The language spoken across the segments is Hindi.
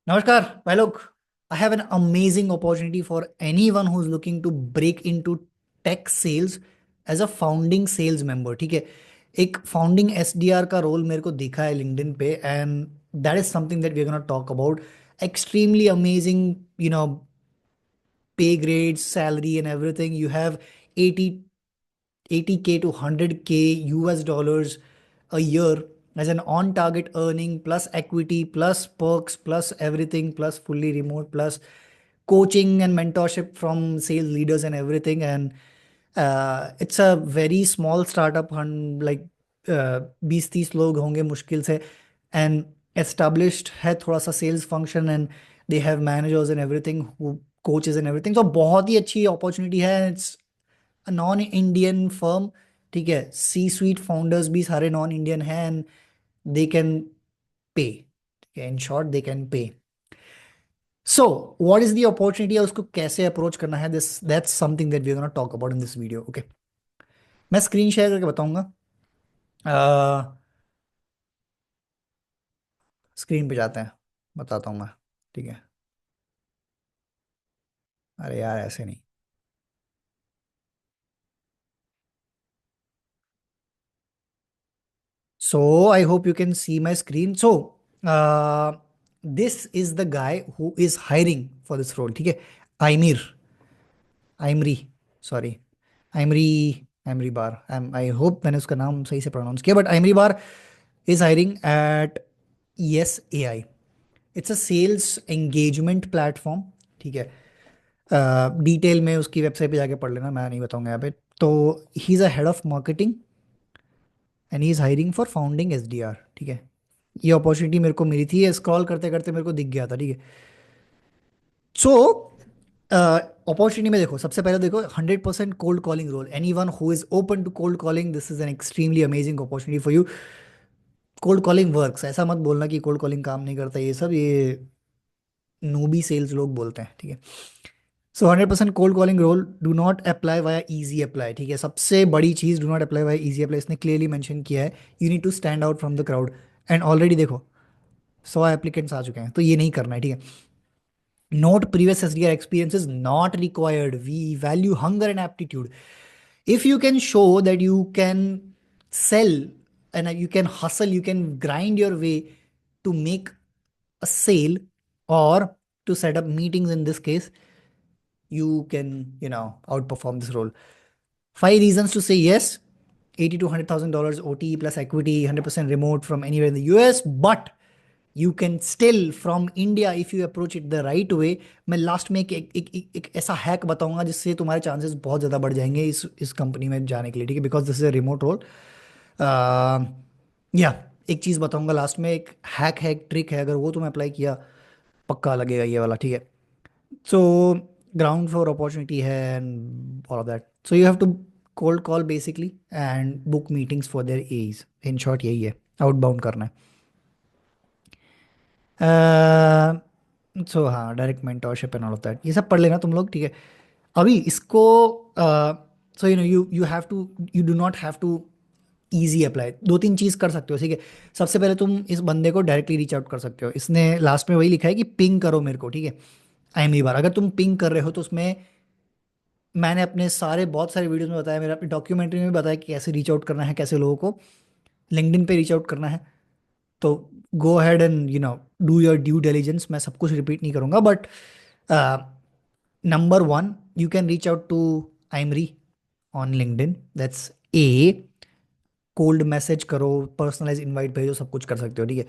Namaskar, my look. I have an amazing opportunity for anyone who's looking to break into tech sales as a founding sales member. ठीक है, एक founding SDR का रोल मेरे को दिखा है LinkedIn पे, and that is something that we're gonna talk about. Extremely amazing, pay grades, salary, and everything. You have 80 80K to 100K US dollars a year as an on target earning plus equity plus perks plus everything plus fully remote plus coaching and mentorship from sales leaders and everything. And it's a very small startup, 20-30 लोग होंगे मुश्किल से, and established है थोड़ा सा sales function, and they have managers and everything who coaches and everything. तो बहुत ही अच्छी opportunity है, and it's non Indian firm. ठीक है, सी स्वीट फाउंडर्स भी सारे नॉन इंडियन हैं, एंड दे कैन पे. ठीक है, in short they can pay. So what is the opportunity, उसको कैसे अप्रोच करना है, this that's something that we are gonna talk about in this video. Okay, मैं स्क्रीन शेयर करके बताऊंगा. स्क्रीन पे जाते हैं, बताता हूँ मैं. ठीक है. अरे यार, ऐसे नहीं. So I hope you can see my screen. So this is the guy who is hiring for this role. ठीक है, आइमिर, आइमरी, सॉरी, आइमरी बार. आई होप मैंने उसका नाम सही से प्रोनाउंस किया, but Aimery bar is hiring at yes A I. It's a sales engagement platform. ठीक है, डिटेल में उसकी वेबसाइट पे जाके पढ़ लेना, मैं नहीं बताऊंगा यहाँ पे. तो he is a head of marketing and he is hiring for founding S D R. ठीक है, ये अपॉर्चुनिटी मेरे को मिली थी, स्क्रॉल करते करते मेरे को दिख गया था. ठीक है. सो अपॉर्चुनिटी में देखो, सबसे पहले देखो, 100% cold calling role. Any one who is open to cold calling, this is an extremely amazing opportunity for you. Cold calling works, ऐसा मत बोलना कि कोल्ड कॉलिंग काम नहीं करता. ये सब ये नूबी सेल्स लोग बोलते हैं. ठीक है. So 100% cold calling role. Do not apply via easy apply. ठीक है, सबसे बड़ी चीज़, do not apply via easy apply. इसने क्लियरली मेंशन किया है, you need to stand out from the crowd. And already देखो 100 एप्लीकेंट्स आ चुके हैं, तो ये नहीं करना है. ठीक है. Note previous SDR experience is not required. We value hunger and aptitude. If you can show that you can sell and you can hustle, you can grind your way to make a sale or to set up meetings in this case, you can, outperform this role. 5 reasons to say yes. 80 to $100,000 OTE plus equity, 100% remote from anywhere in the US, but you can still from India if you approach it the right way. मैं लास्ट में एक ऐसा हैक बताऊंगा जिससे तुम्हारे चांसेस बहुत ज़्यादा बढ़ जाएंगे इस कंपनी में जाने के लिए. ठीक है, because this is a remote role. या एक चीज़ बताऊंगा लास्ट में, एक हैक है, एक ट्रिक है, अगर वो तुमने अप्लाई किया पक्का लगेगा ये वाला. ठीक है. सो ग्राउंड फ्लोर अपॉर्चुनिटी है and all of that. So you have to cold call basically and book meetings for their AEs. In short यही है, आउटबाउंड करना है. सो हाँ, direct mentorship and all of that, ये सब पढ़ लेना तुम लोग. ठीक है. अभी इसको, so you you have to, you do not have to easy apply. 2-3 चीज़ कर सकते हो. ठीक है, सबसे पहले तुम इस बंदे को डायरेक्टली रीच आउट कर सकते हो. इसने लास्ट में वही लिखा है कि पिंग करो मेरे को. ठीक है, आई एम बार. अगर तुम पिंग कर रहे हो तो उसमें मैंने अपने सारे बहुत सारे वीडियोस में बताया, मेरे अपनी डॉक्यूमेंट्री में भी बताया कि कैसे रीच आउट करना है, कैसे लोगों को लिंक्डइन पे रीच आउट करना है. तो go ahead and do your due diligence. मैं सब कुछ रिपीट नहीं करूंगा, but number one, you can reach out to Aimery on LinkedIn. That's A. Cold message करो, पर्सनलाइज इनवाइट भेजो, सब कुछ कर सकते हो. ठीक है.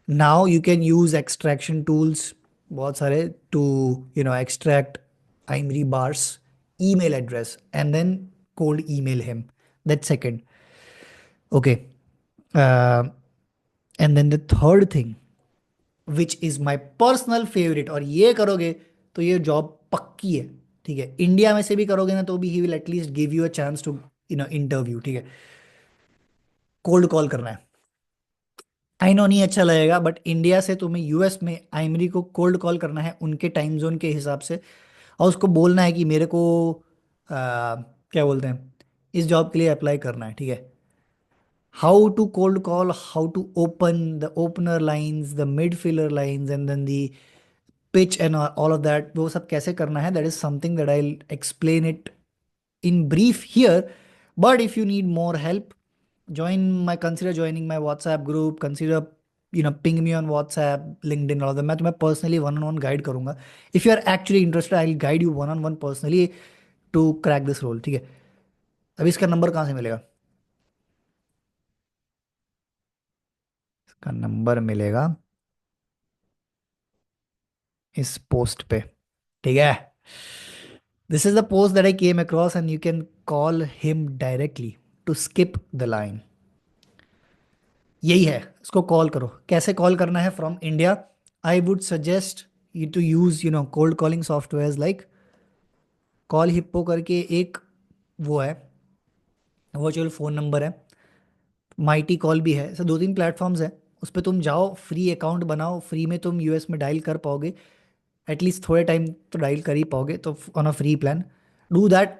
Now you can use extraction tools बहुत सारे to extract Aimery bar's email address and then cold email him. That's second. Okay. uh, and then the third thing, which is my personal favourite, और ये करोगे तो ये जॉब पक्की है. ठीक है, इंडिया में से भी करोगे ना तो भी he will at least give you a chance to interview. ठीक है. कोल्ड कॉल करना है. आई नो नहीं अच्छा लगेगा, बट इंडिया से तुम्हें यूएस में आइमरी को कोल्ड कॉल करना है उनके टाइम जोन के हिसाब से, और उसको बोलना है कि मेरे को क्या बोलते हैं, इस जॉब के लिए अप्लाई करना है. ठीक है. How to cold call, how to open the opener lines, the mid filler lines, and then the pitch and all of that, वो सब कैसे करना है, that is something that I explain it in brief here. But if you need more help, consider joining my WhatsApp group. Consider, ping me on WhatsApp, LinkedIn, all of them. मैं तुम्हें personally one on one guide करूंगा. If you are actually interested, I'll guide you one on one personally to crack this role. ठीक है? अभी इसका नंबर कहाँ से मिलेगा? इसका नंबर मिलेगा इस पोस्ट पे, ठीक है? This is the post that I came across and you can call him directly to skip the line. यही है, इसको कॉल करो। कैसे कॉल करना है? From India. I would suggest you to use cold calling software like call hippo करके एक वो है, वर्चुअल फ़ोन नंबर है। माइटी कॉल भी है। ऐसे दो तीन प्लेटफॉर्म्स हैं, उस पर तुम जाओ, फ्री अकाउंट बनाओ, फ्री में तुम यूएस में डायल कर पाओगे। एटलीस्ट थोड़े टाइम तो डायल कर ही पाओगे, तो on a free plan do that.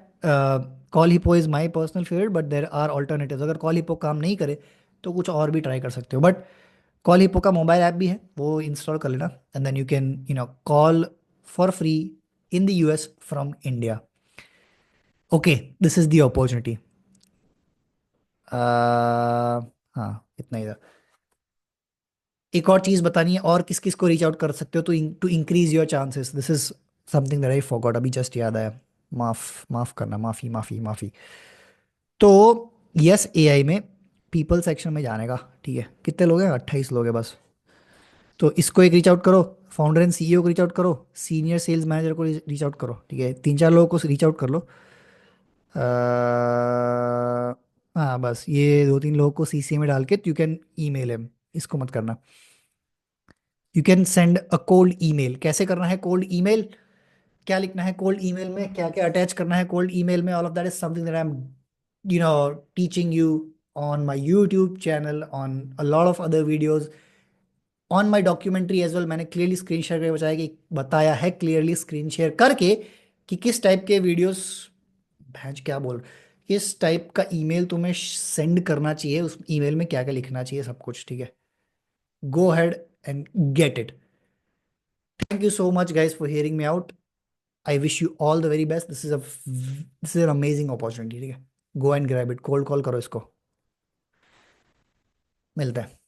Call hippo is my personal favourite, but there are alternatives. अगर कॉल हिपो काम नहीं करे तो कुछ और भी ट्राई कर सकते हो, बट कॉल हिपो का मोबाइल ऐप भी है, वो इंस्टॉल कर लेना, and then you can call for free in the US from India. Okay, this is the opportunity. हाँ, इतना ही था। एक और चीज़ बतानी है, और किस किस को रीच आउट कर सकते हो to increase your chances, this is something that I forgot, अभी जस्ट याद आया। माफ माफ करना, माफ़ी माफ़ी माफ़ी। तो यस एआई में पीपल सेक्शन में जाने का, ठीक है? कितने लोग हैं? 28 लोग हैं बस। तो इसको एक रीच आउट करो, फाउंडर एंड सीईओ को रीच आउट करो, सीनियर सेल्स मैनेजर को रीच आउट करो, ठीक है? तीन चार लोगों को रीच आउट कर लो। हाँ, बस ये दो तीन लोगों को सीसी में डाल के यू कैन ईमेल हिम। इसको मत करना। You can send a cold email. कैसे करना है कोल्ड ईमेल? क्या लिखना है कोल्ड ईमेल में, क्या क्या अटैच करना है कोल्ड ईमेल में, all of that is something that I am teaching you on my YouTube channel, on a lot of other videos, on my documentary as well। मैंने क्लियरली स्क्रीन शेयर करके बताया है क्लियरली स्क्रीन शेयर करके कि किस टाइप के वीडियोस, भैंस क्या बोल, किस टाइप का ईमेल तुम्हें सेंड करना चाहिए, उस ईमेल में क्या क्या लिखना चाहिए, सब कुछ, ठीक है? गो ahead and get it. Thank you so much guys for hearing me out. I wish you all the very best. This is an amazing opportunity, ठीक है? Go and grab it, cold call करो इसको। मिलता है।